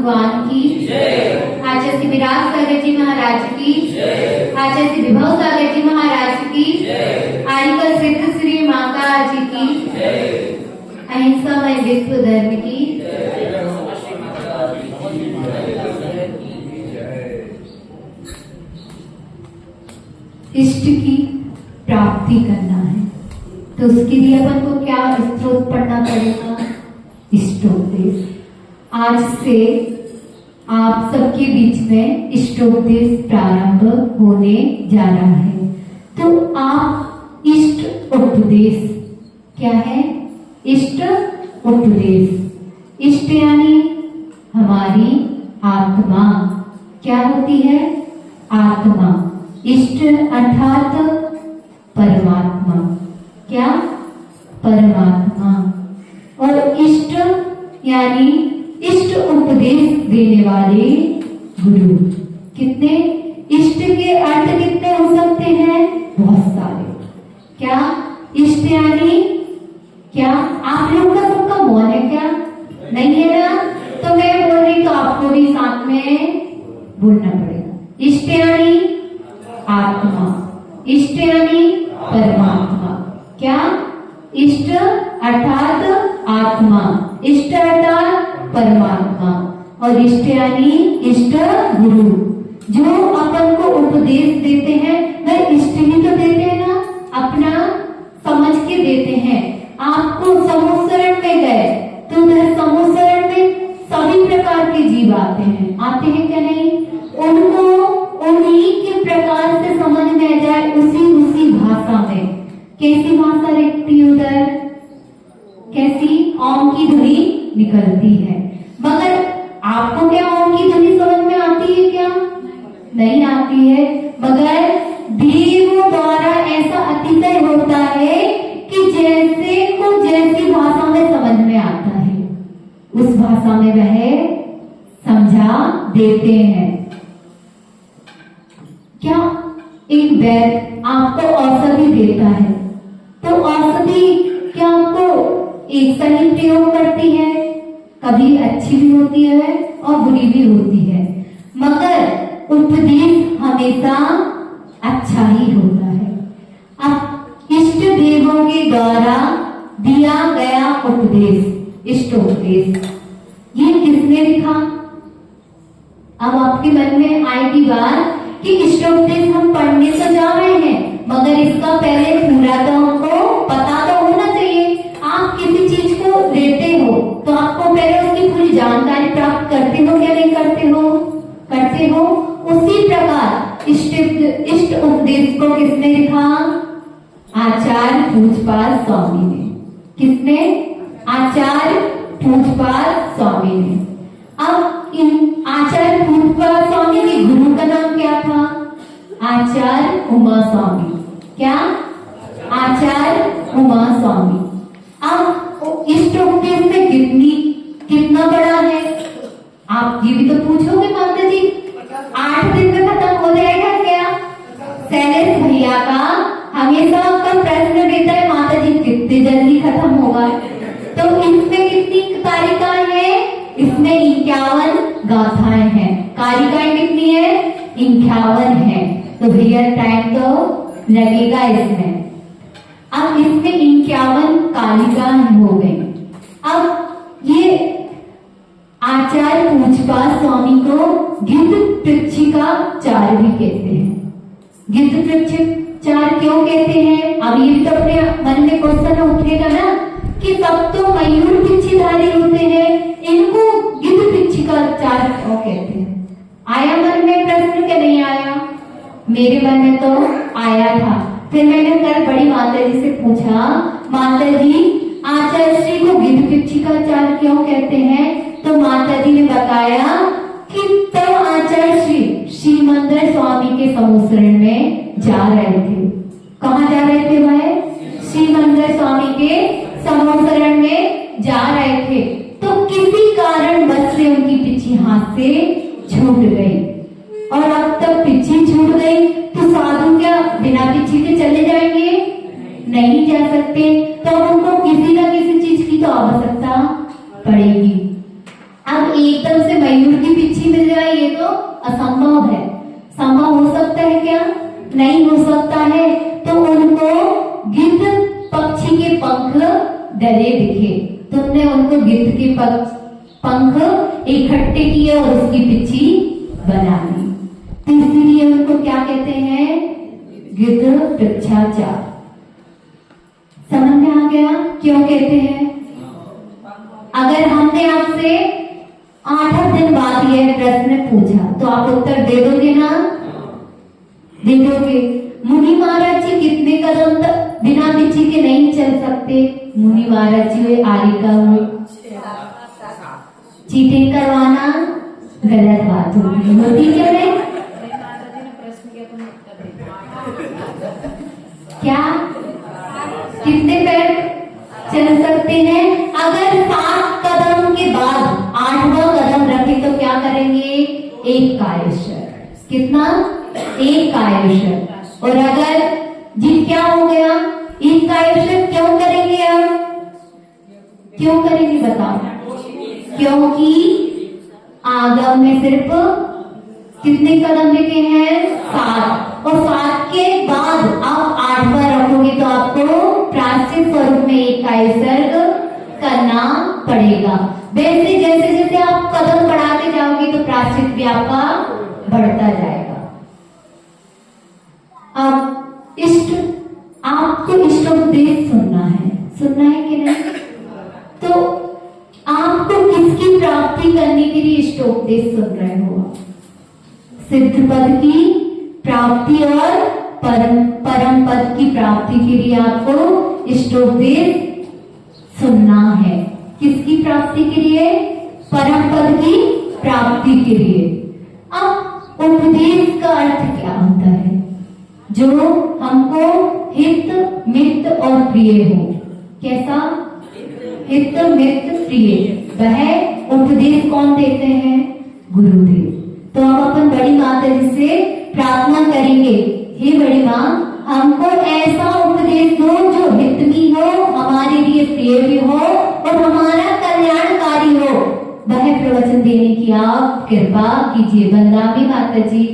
भगवान की, आचार्य श्री विराट सागर जी महाराज की, आचार्य श्री विभव सागर जी महाराज की, आरिका सिद्ध श्री माता जी की, अहिंसामय विश्व धर्म की। इष्ट की प्राप्ति करना है तो उसके लिए अपन को क्या स्त्रोत पढ़ना पड़ेगा? इष्टोपदेश। आज से आप सबके बीच में इष्टोपदेश प्रारंभ होने जा रहा है। तो आप इष्ट उपदेश क्या है? इष्ट उपदेश। इष्ट यानी हमारी आत्मा। क्या होती है? आत्मा। इष्ट अर्थात परमात्मा। क्या? परमात्मा। और इष्ट यानी इष्ट उपदेश देने वाले गुरु। कितने? इष्ट के अर्थ कितने हो सकते हैं? बहुत सारे। क्या? इष्ट यानी क्या? आप लोग का सबका मौन है क्या? नहीं है ना? तो मैं बोल रही तो आपको भी साथ में बोलना पड़ेगा। इष्ट यानी आत्मा। इष्ट यानी परमात्मा। क्या? इष्ट अर्थात आत्मा, इष्ट अर्थात परमात्मा, और इष्ट यानी इष्ट गुरु। जो अपन को उपदेश देते हैं वह इष्ट ही तो देते हैं ना, अपना समझ के देते हैं। आपको समूह शरण में गए तो उधर समूह शरण में सभी प्रकार के जीव आते हैं। आते हैं क्या? नहीं। उनको उन्हीं के प्रकार से समझ में जाए, उसी भाषा में। कैसी भाषा रहती है उधर? कैसी? ओम की ध्वनि निकलती है। मगर आपको क्या ओम की ध्वनि समझ में आती है क्या? नहीं आती है। मगर देवों द्वारा ऐसा अतिशय होता है कि जैसे को जैसी भाषा में समझ में आता है उस भाषा में वह समझा देते हैं। क्या? एक वैद्य आपको औषधि देता है तो औषधि क्या आपको एक सा ही प्रयोग करती है? कभी अच्छी भी होती है और बुरी भी होती है। मगर उपदेश हमेशा अच्छा ही होता है। अब इष्ट देवों के द्वारा दिया गया उपदेश, इष्टोपदेश, ये किसने लिखा? अब आपके मन में आएगी बात कि इष्टोपदेश हम पढ़ने तो जा रहे हैं, मगर इसका पहले पूरा तो हमको पता तो होना चाहिए। आप किसी चीज को लेते हो तो आपको पहले उसकी पूरी जानकारी प्राप्त करते हो क्या? नहीं करते हो? करते हो। उसी प्रकार इष्ट उपदेश को किसने लिखा? आचार्य पूज्यपाद स्वामी ने। किसने? आचार्य पूज्यपाद स्वामी ने। अब इन आचार्य पूज्यपाद स्वामी के गुरु का नाम क्या था? आचार्य उमा स्वामी। क्या? आचार्य उमा स्वामी। अब इष्ट उपदेश में कितना बड़ा है? आप ये भी तो पूछोगे माता जी, 8 दिन में खत्म हो जाएगा क्या? शैलेश भैया का हमेशा आपका प्रश्न रहता है, माता जी कितने जल्दी खत्म होगा? तो इसमें कितनी कारिकाएं हैं? इसमें 51 गाथाएं हैं। कारिकाएं कितनी है? 51 है। तो भैया टाइम तो लगेगा इसमें। अब इसमें 51 कारिकाएं हो गई। अब ये आचार्य पूज्यपाद स्वामी को गिद्ध पृच्छिकाचार्य भी कहते हैं। गिद्ध पृच्छिकाचार्य क्यों कहते हैं? अब ये भी तो अपने मन में क्वेश्चन उठेगा ना कि सब तो मयूर पिच्छधारी होते हैं, इनको गिद्ध पृच्छिकाचार्य क्यों कहते हैं? आया मन में प्रश्न क्या? नहीं आया? मेरे मन में तो आया था। फिर मैंने कल बड़ी माता जी से पूछा, माता जी आचार्य श्री को गिद्ध पृच्छिकाचार्य क्यों कहते हैं? तो माता जी ने बताया कि तब आचार्य श्री मंदिर स्वामी के समूह शरण में जा रहे थे। कहाँ जा रहे थे वह? श्री मंदिर स्वामी के समूह शरण में जा रहे थे। तो किसी कारण बस से उनकी पिछी हाथ से छूट गई, और अब तक पिछी छूट गई तो साधु क्या बिना पिछी के चले जाएंगे? नहीं जा सकते। तो उनको किसी न किसी चीज की तो आवश्यकता पड़ेगी। अब एकदम से मयूर की पिच्ची मिल जाए, ये तो असंभव है। संभव हो सकता है क्या? नहीं हो सकता है। तो उनको गिद्ध पक्षी के पंख डले दिखे, तुमने उनको गिद्ध के पंख इकट्ठे किए और उसकी पिच्ची बना ली। तो इसलिए उनको क्या कहते हैं? गिद्ध पृच्छाचार। समझ में आ गया क्यों कहते हैं? अगर हमने आपसे 8 दिन बाद यह प्रश्न पूछा तो आप उत्तर दे दोगे ना? दे दोगे। मुनि महाराज जी कितने कदम तक बिना पिच्ची के नहीं चल सकते? मुनि महाराज जी हुए आरिका हुए। चीटिंग करवाना गलत बात होती क्यों नहीं? क्या कितने पैर चल सकते हैं? अगर 7 कदम के बाद 8वां कदम रखे तो क्या करेंगे? एक कायेश्वर। कितना? एक कायेश्वर। और अगर जी क्या हो गया? एक कायेश्वर क्यों करेंगे? अब क्यों करेंगे बताओ? क्योंकि आगम में सिर्फ कितने कदम लिखे हैं? 7। और 7 के बाद आप 8वां रखोगे तो आपको प्रायश्चित स्वरूप में एक कायेश्वर करना पड़ेगा। वैसे जैसे जैसे आप कदम बढ़ाते जाओगे तो प्रायश्चित भी आपका बढ़ता जाएगा। अब आपको इष्टोपदेश सुनना है कि नहीं? तो आपको किसकी प्राप्ति करने के लिए इष्टोपदेश सुन रहे हो? सिद्ध पद की प्राप्ति और परम पद की प्राप्ति के लिए आपको इष्टोपदेश सुनना है। किसकी प्राप्ति के लिए? परम पद की प्राप्ति के लिए। अब उपदेश का अर्थ क्या होता है? जो हमको हित मित और प्रिय हो। कैसा? हित मित प्रिय। वह उपदेश कौन देते हैं? गुरुदेव। तो हम अपन बड़ी माता जी से प्रार्थना करेंगे, हे बड़ी माँ, हमको ऐसा उपदेश दो जो हित भी हो, हमारे लिए प्रिय भी हो और हमारा कल्याणकारी हो। वह प्रवचन देने की आप कृपा कीजिए। वंदनामि माता जी।